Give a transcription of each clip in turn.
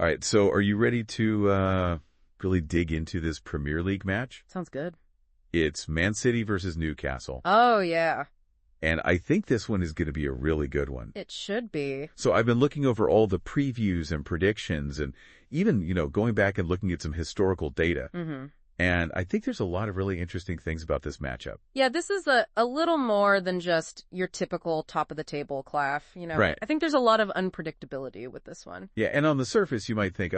All right, so are you ready to really dig into this Premier League match? Sounds good. It's Man City versus Newcastle. Oh, yeah. And I think this one is going to be a really good one. It should be. So I've been looking over all the previews and predictions and even, going back and looking at some historical data. Mm-hmm. And I think there's a lot of really interesting things about this matchup. Yeah, this is a little more than just your typical top-of-the-table clash, Right. I think there's a lot of unpredictability with this one. Yeah, and on the surface, you might think,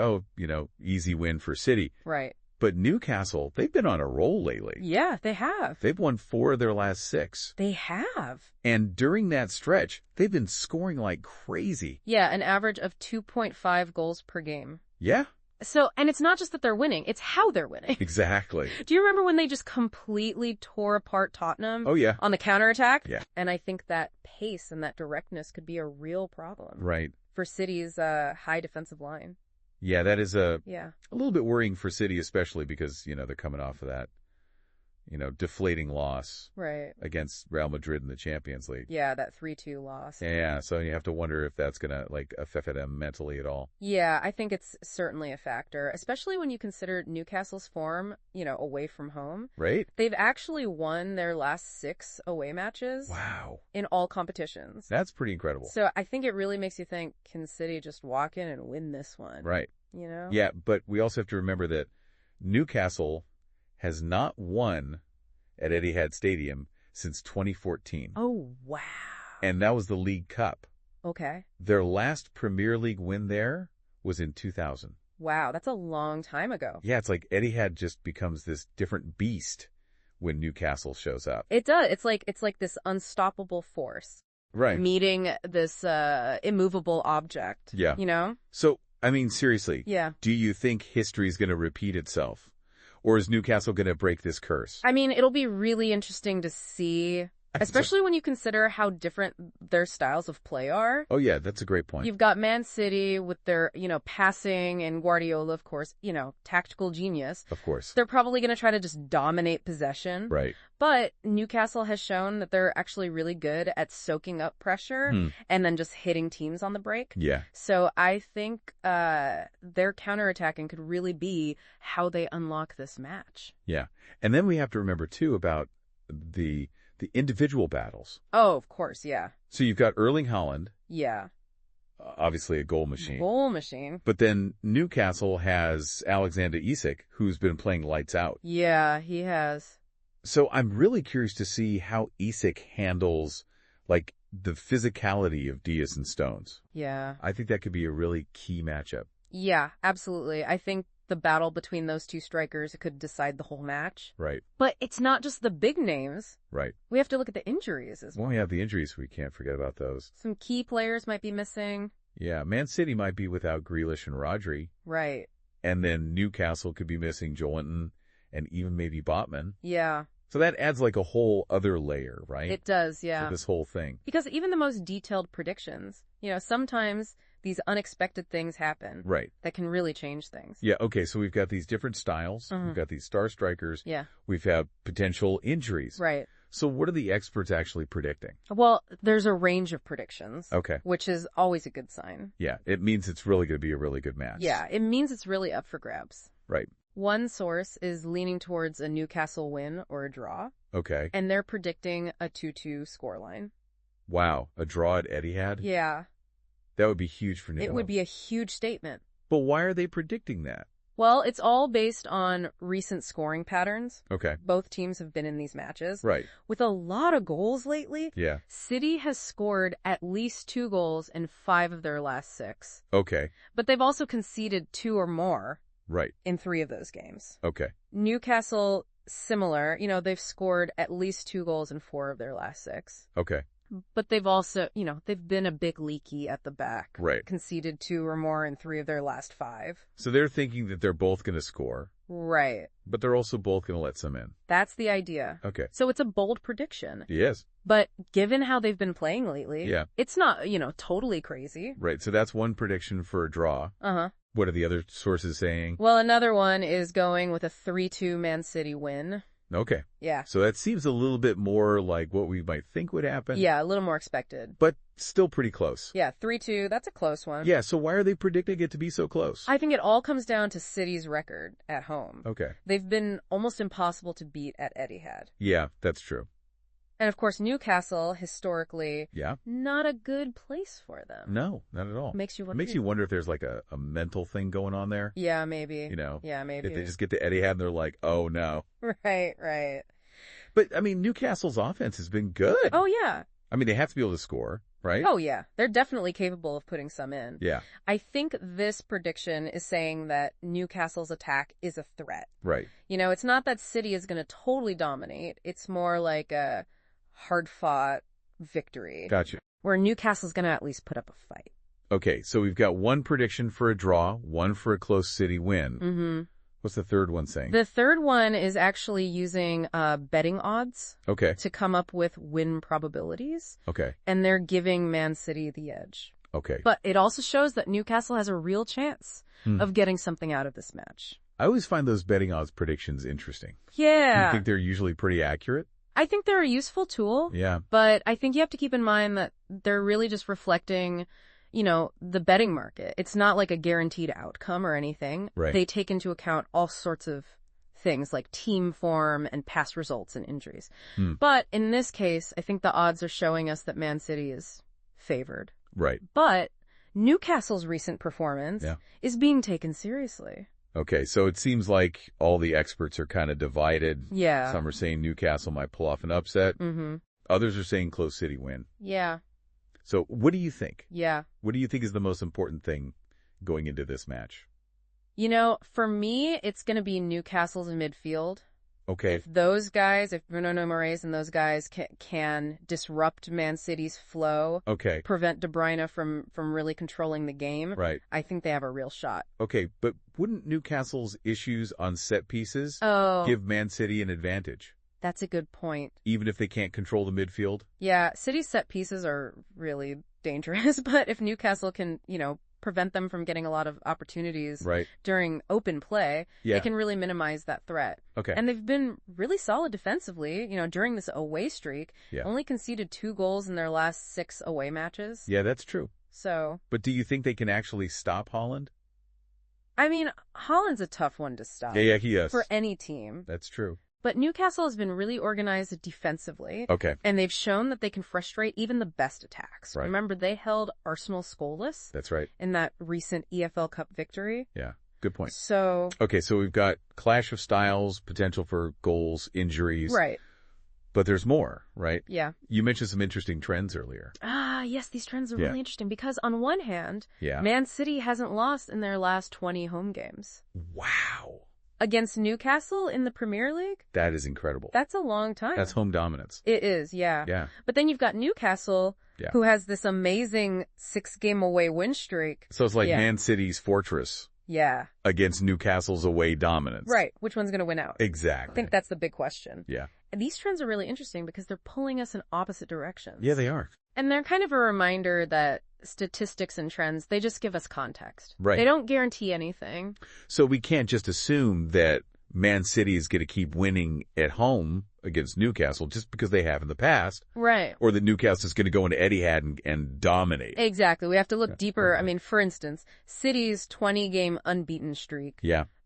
easy win for City. Right. But Newcastle, they've been on a roll lately. Yeah, they have. They've won 4 of their last 6. They have. And during that stretch, they've been scoring like crazy. Yeah, an average of 2.5 goals per game. Yeah. So, and it's not just that they're winning, it's how they're winning. Exactly. Do you remember when they just completely tore apart Tottenham? Oh, yeah. On the counterattack? Yeah. And I think that pace and that directness could be a real problem. Right. For City's high defensive line. Yeah, that is a little bit worrying for City, especially because, they're coming off of that, deflating loss right against Real Madrid in the Champions League. Yeah, that 3-2 loss. Yeah, so you have to wonder if that's going to, affect them mentally at all. Yeah, I think it's certainly a factor, especially when you consider Newcastle's form, away from home. Right? They've actually won their last 6 away matches. Wow. In all competitions. That's pretty incredible. So I think it really makes you think, can City just walk in and win this one? Right. Yeah, but we also have to remember that Newcastle has not won at Etihad Stadium since 2014. Oh, wow. And that was the League Cup. Okay. Their last Premier League win there was in 2000. Wow, that's a long time ago. Yeah, it's like Etihad just becomes this different beast when Newcastle shows up. It does. It's like this unstoppable force. Right. Meeting this immovable object. Yeah. So, seriously. Yeah. Do you think history is going to repeat itself? Or is Newcastle going to break this curse? It'll be really interesting to see, especially when you consider how different their styles of play are. Oh, yeah, that's a great point. You've got Man City with their, passing, and Guardiola, of course, tactical genius. Of course. They're probably going to try to just dominate possession. Right. But Newcastle has shown that they're actually really good at soaking up pressure and then just hitting teams on the break. Yeah. So I think their counterattacking could really be how they unlock this match. Yeah. And then we have to remember, too, about the individual battles. Oh, of course, yeah. So you've got Erling Haaland. Yeah. Obviously a goal machine. Goal machine. But then Newcastle has Alexander Isak, who's been playing lights out. Yeah, he has. So I'm really curious to see how Isak handles, the physicality of Diaz and Stones. Yeah. I think that could be a really key matchup. Yeah, absolutely. I think the battle between those two strikers could decide the whole match. Right. But it's not just the big names. Right. We have to look at the injuries as well. Well, yeah, the injuries, we can't forget about those. Some key players might be missing. Yeah, Man City might be without Grealish and Rodri. Right. And then Newcastle could be missing Joelinton and even maybe Botman. Yeah. So that adds a whole other layer, right? It does, yeah. To this whole thing. Because even the most detailed predictions, sometimes these unexpected things happen. Right. That can really change things. Yeah, okay, so we've got these different styles. We've got these star strikers. Yeah. We've had potential injuries. Right. So what are the experts actually predicting? Well, there's a range of predictions. Okay. Which is always a good sign. Yeah, it means it's really going to be a really good match. Yeah, it means it's really up for grabs. Right. One source is leaning towards a Newcastle win or a draw. Okay. And they're predicting a 2-2 scoreline. Wow, a draw at Etihad? Yeah. That would be huge for Newcastle. It would be a huge statement. But why are they predicting that? Well, it's all based on recent scoring patterns. Okay. Both teams have been in these matches. Right. With a lot of goals lately. Yeah. City has scored at least 2 goals in 5 of their last 6. Okay. But they've also conceded 2 or more. Right. In 3 of those games. Okay. Newcastle, similar. They've scored at least 2 goals in 4 of their last 6. Okay. But they've also, they've been a bit leaky at the back. Right. Conceded 2 or more in 3 of their last 5. So they're thinking that they're both going to score. Right. But they're also both going to let some in. That's the idea. Okay. So it's a bold prediction. Yes. But given how they've been playing lately, yeah, it's not, totally crazy. Right. So that's one prediction for a draw. Uh-huh. What are the other sources saying? Well, another one is going with a 3-2 Man City win. Okay. Yeah. So that seems a little bit more like what we might think would happen. Yeah, a little more expected. But still pretty close. Yeah, 3-2, that's a close one. Yeah, so why are they predicting it to be so close? I think it all comes down to City's record at home. Okay. They've been almost impossible to beat at Etihad. Yeah, that's true. And of course, Newcastle, historically, Yeah. not a good place for them. No, not at all. Makes you wonder. It makes you wonder if there's like a mental thing going on there. Yeah, maybe. You know? Yeah, maybe. If they just get to Etihad and they're like, oh no. Right, right. But, I mean, Newcastle's offense has been good. Oh, yeah. I mean, they have to be able to score, right? Oh, yeah. They're definitely capable of putting some in. Yeah. I think this prediction is saying that Newcastle's attack is a threat. Right. You know, it's not that City is going to totally dominate. It's more like a hard-fought victory. Gotcha. Where Newcastle's going to at least put up a fight. Okay, so we've got one prediction for a draw, one for a close City win. Mm-hmm. What's the third one saying? The third one is actually using betting odds Okay. to come up with win probabilities, Okay. and they're giving Man City the edge. Okay. But it also shows that Newcastle has a real chance of getting something out of this match. I always find those betting odds predictions interesting. Yeah. You think they're usually pretty accurate? I think they're a useful tool. Yeah. But I think you have to keep in mind that they're really just reflecting, you know, the betting market. It's not like a guaranteed outcome or anything. Right. They take into account all sorts of things like team form and past results and injuries. But in this case, I think the odds are showing us that Man City is favored. Right. But Newcastle's recent performance is being taken seriously. Okay, so it seems like all the experts are kind of divided. Yeah. Some are saying Newcastle might pull off an upset. Mm-hmm. Others are saying close City win. Yeah. So what do you think? Yeah. What do you think is the most important thing going into this match? You know, for me, it's going to be Newcastle's midfield. Okay. If those guys, if Bruno Moraes and those guys can disrupt Man City's flow, Okay. prevent De Bruyne from really controlling the game, Right. I think they have a real shot. Okay, but wouldn't Newcastle's issues on set pieces give Man City an advantage? That's a good point. Even if they can't control the midfield? Yeah, City's set pieces are really dangerous, but if Newcastle can, you know, prevent them from getting a lot of opportunities during open play, they can really minimize that threat. Okay. And they've been really solid defensively, you know, during this away streak. Only conceded 2 goals in their last 6 away matches. Yeah, that's true. So. But do you think they can actually stop Haaland? I mean, Haaland's a tough one to stop. Yeah, he is. For any team. That's true. But Newcastle has been really organized defensively. Okay. And they've shown that they can frustrate even the best attacks. Right. Remember, they held Arsenal scoreless. That's right. In that recent EFL Cup victory. Yeah, good point. So. Okay, so we've got clash of styles, potential for goals, injuries. Right. But there's more, right? Yeah. You mentioned some interesting trends earlier. Yes, these trends are really interesting because on one hand, Man City hasn't lost in their last 20 home games. Wow. Against Newcastle in the Premier League? That is incredible. That's a long time. That's home dominance. It is, yeah. Yeah. But then you've got Newcastle, who has this amazing 6-game away win streak. So it's like Man City's fortress. Yeah. Against Newcastle's away dominance. Right. Which one's going to win out? Exactly. I think that's the big question. Yeah. And these trends are really interesting because they're pulling us in opposite directions. Yeah, they are. And they're kind of a reminder that statistics and trends, they just give us context. Right. They don't guarantee anything. So we can't just assume that Man City is going to keep winning at home against Newcastle just because they have in the past. Right. Or that Newcastle is going to go into Etihad and dominate. Exactly. We have to look deeper. Okay. I mean, for instance, City's 20-game unbeaten streak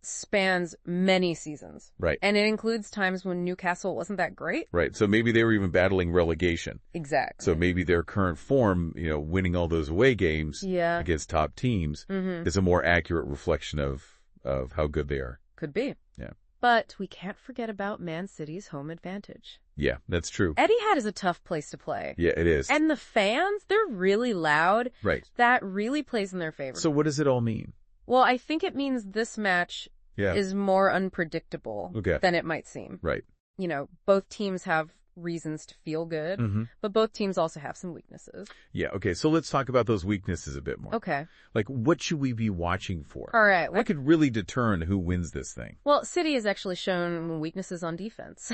spans many seasons. Right. And it includes times when Newcastle wasn't that great. Right. So maybe they were even battling relegation. Exactly. So maybe their current form, you know, winning all those away games against top teams is a more accurate reflection of how good they are. Could be. Yeah. But we can't forget about Man City's home advantage. Yeah, that's true. Etihad is a tough place to play. Yeah, it is. And the fans, they're really loud. Right. That really plays in their favor. So what does it all mean? Well, I think it means this match is more unpredictable than it might seem. Right. You know, both teams have reasons to feel good, but both teams also have some weaknesses. Yeah, okay, so let's talk about those weaknesses a bit more. Okay. Like, what should we be watching for? All right. What could really determine who wins this thing? Well, City has actually shown weaknesses on defense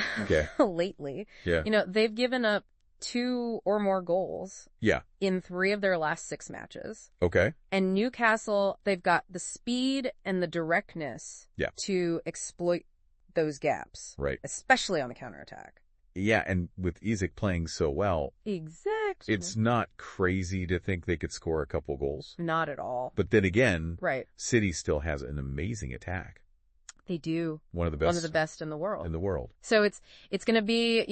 lately. Yeah. You know, they've given up 2 or more goals in 3 of their last 6 matches. Okay. And Newcastle, they've got the speed and the directness to exploit those gaps. Right. Especially on the counterattack. Yeah, and with Isak playing so well, exactly, it's not crazy to think they could score a couple goals. Not at all. But then again, right. City still has an amazing attack. They do. One of the best. One of the best in the world. So it's going to be,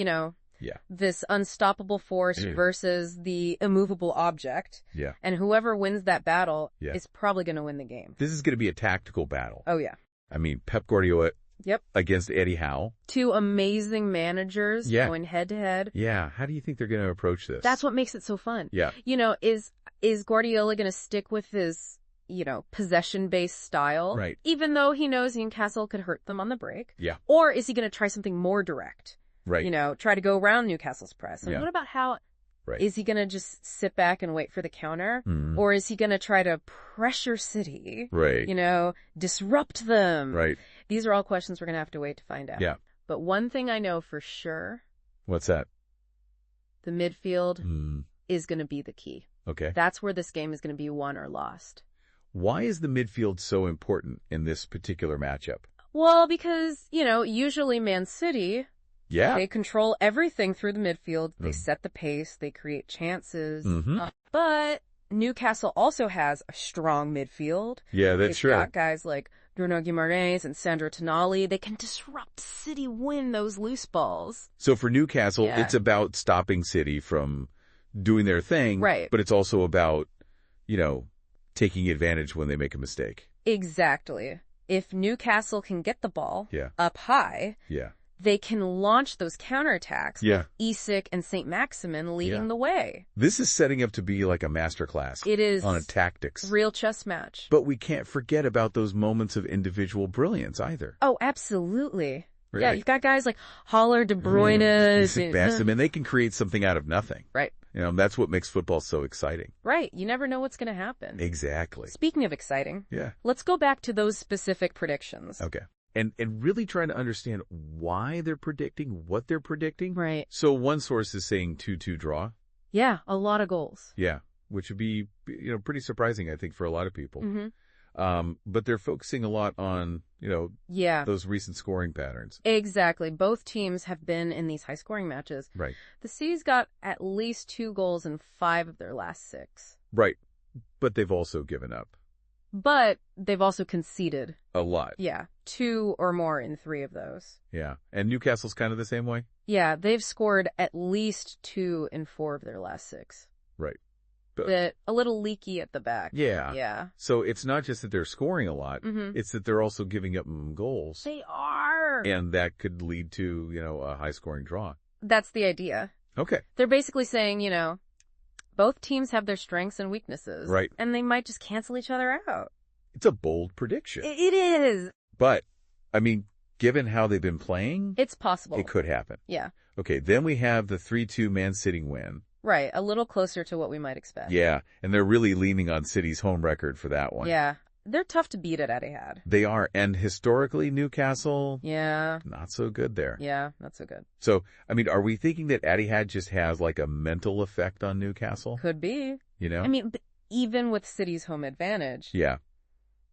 this unstoppable force versus the immovable object. Yeah. And whoever wins that battle is probably going to win the game. This is going to be a tactical battle. Oh, yeah. I mean, Pep Guardiola against Eddie Howe. Two amazing managers going head to head. Yeah. How do you think they're going to approach this? That's what makes it so fun. Yeah. Is Guardiola going to stick with his, possession-based style? Right. Even though he knows Newcastle could hurt them on the break? Yeah. Or is he going to try something more direct? Right. Try to go around Newcastle's press. And what about how... Right. Is he going to just sit back and wait for the counter? Or is he going to try to pressure City? Right. Disrupt them? Right. These are all questions we're going to have to wait to find out. Yeah. But one thing I know for sure. What's that? The midfield is going to be the key. Okay. That's where this game is going to be won or lost. Why is the midfield so important in this particular matchup? Well, because, usually Man City... Yeah. They control everything through the midfield. They set the pace. They create chances. But Newcastle also has a strong midfield. Yeah, that's true. They've got guys like Bruno Guimaraes and Sandro Tonali. They can disrupt City, win those loose balls. So for Newcastle, it's about stopping City from doing their thing. Right. But it's also about, taking advantage when they make a mistake. Exactly. If Newcastle can get the ball up high... they can launch those counterattacks with Isak and St. Maximin leading the way. This is setting up to be like a masterclass. It is. On a tactics. Real chess match. But we can't forget about those moments of individual brilliance either. Oh, absolutely. Right. Yeah, you've got guys like Haaland, De Bruyne. St. Maximin, they can create something out of nothing. Right. That's what makes football so exciting. Right. You never know what's going to happen. Exactly. Speaking of exciting. Yeah. Let's go back to those specific predictions. Okay. And really trying to understand why they're predicting what they're predicting. Right. So one source is saying 2-2 draw. Yeah, a lot of goals. Yeah, which would be, pretty surprising, I think, for a lot of people. But they're focusing a lot on, those recent scoring patterns. Exactly. Both teams have been in these high-scoring matches. Right. The City's got at least 2 goals in 5 of their last 6. Right. But they've also given up. But they've also conceded. A lot. Yeah. 2 or more in 3 of those. Yeah. And Newcastle's kind of the same way? Yeah. They've scored at least 2 in 4 of their last 6. Right. But a little leaky at the back. Yeah. Yeah. So it's not just that they're scoring a lot. It's that they're also giving up goals. They are. And that could lead to, a high-scoring draw. That's the idea. Okay. They're basically saying, both teams have their strengths and weaknesses. Right. And they might just cancel each other out. It's a bold prediction. It is. But, given how they've been playing... It's possible. It could happen. Yeah. Okay, then we have the 3-2 Man City win. Right, a little closer to what we might expect. Yeah, and they're really leaning on City's home record for that one. Yeah. They're tough to beat at Etihad. They are, and historically, Newcastle... Yeah. Not so good there. Yeah, not so good. So, are we thinking that Etihad just has like a mental effect on Newcastle? Could be. But even with City's home advantage... Yeah.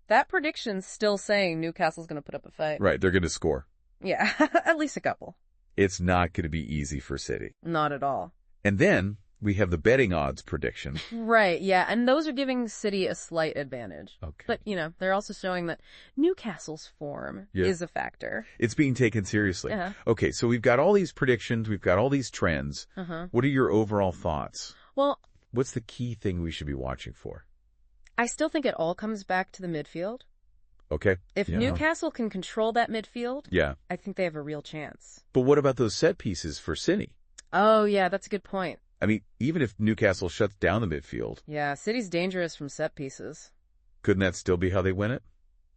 That prediction's still saying Newcastle's going to put up a fight. Right, they're going to score. Yeah, at least a couple. It's not going to be easy for City. Not at all. And then we have the betting odds prediction. Right, yeah, and those are giving City a slight advantage. Okay. But, they're also showing that Newcastle's form is a factor. It's being taken seriously. Yeah. Okay, so we've got all these predictions, we've got all these trends. What are your overall thoughts? Well... What's the key thing we should be watching for? I still think it all comes back to the midfield. Okay. If Newcastle can control that midfield, I think they have a real chance. But what about those set pieces for City? Oh, yeah, that's a good point. Even if Newcastle shuts down the midfield. Yeah, City's dangerous from set pieces. Couldn't that still be how they win it?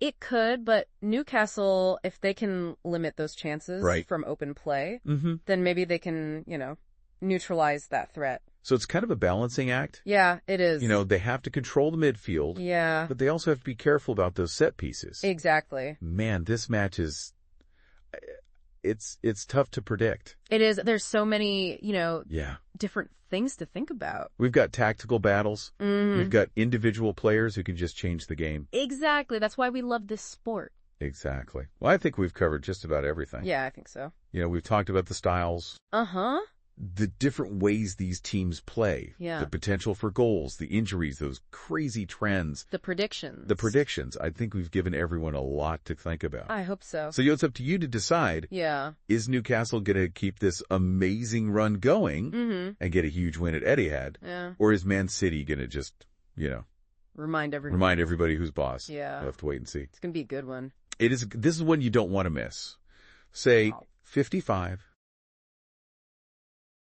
It could, but Newcastle, if they can limit those chances from open play, then maybe they can, neutralize that threat. So it's kind of a balancing act. Yeah, it is. They have to control the midfield. Yeah. But they also have to be careful about those set pieces. Exactly. Man, this match is... It's tough to predict. It is. There's so many, different things to think about. We've got tactical battles. We've got individual players who can just change the game. Exactly. That's why we love this sport. Exactly. Well, I think we've covered just about everything. Yeah, I think so. We've talked about the styles. Uh-huh. The different ways these teams play. Yeah. The potential for goals, the injuries, those crazy trends. The predictions. I think we've given everyone a lot to think about. I hope so. So it's up to you to decide. Yeah. Is Newcastle going to keep this amazing run going and get a huge win at Etihad? Yeah. Or is Man City going to just, remind everybody who's boss? Yeah. We'll have to wait and see. It's going to be a good one. This is one you don't want to miss. Say 55,